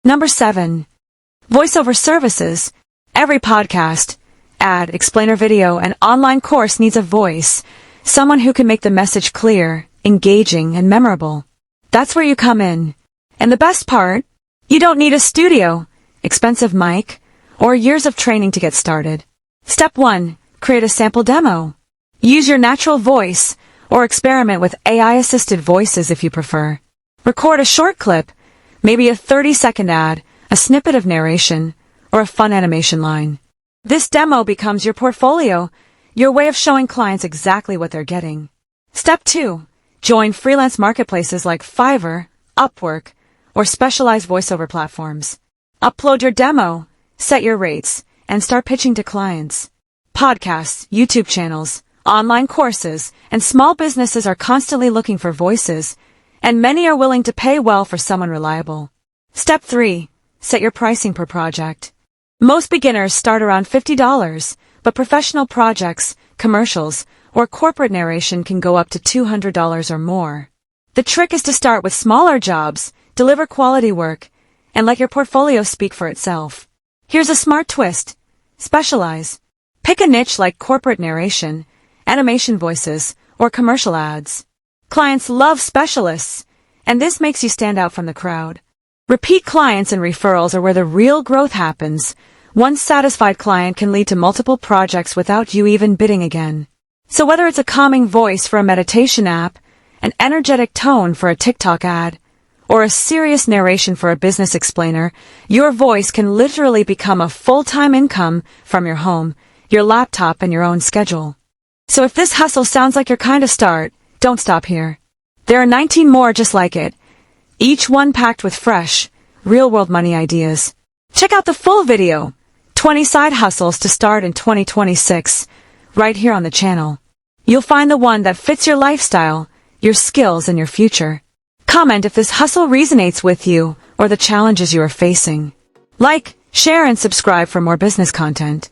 Number 7. Voiceover services. Every podcast, ad, explainer video, and online course needs a voice, someone who can make the message clear, engaging, and memorable. That's where you come in. And the best part? You don't need a studio, expensive mic, or years of training to get started. Step 1. Create a sample demo. Use your natural voice, or experiment with AI-assisted voices if you prefer. Record a short clip, maybe a 30-second ad, a snippet of narration, or a fun animation line. This demo becomes your portfolio, your way of showing clients exactly what they're getting. Step 2. Join freelance marketplaces like Fiverr, Upwork, or specialized voiceover platforms. Upload your demo, set your rates, and start pitching to clients. Podcasts, YouTube channels, online courses, and small businesses are constantly looking for voices, and many are willing to pay well for someone reliable. Step 3. Set your pricing per project. Most beginners start around $50, but professional projects, commercials, or corporate narration can go up to $200 or more. The trick is to start with smaller jobs, deliver quality work, and let your portfolio speak for itself. Here's a smart twist. Specialize. Pick a niche like corporate narration, animation voices, or commercial ads. Clients love specialists, and this makes you stand out from the crowd. Repeat clients and referrals are where the real growth happens. One satisfied client can lead to multiple projects without you even bidding again. So whether it's a calming voice for a meditation app, an energetic tone for a TikTok ad, or a serious narration for a business explainer, your voice can literally become a full-time income from your home, your laptop, and your own schedule. So if this hustle sounds like your kind of start, don't stop here. There are 19 more just like it, each one packed with fresh, real-world money ideas. Check out the full video, 20 side hustles to start in 2026, right here on the channel. You'll find the one that fits your lifestyle, your skills, and your future. Comment if this hustle resonates with you or the challenges you are facing. Like, share, and subscribe for more business content.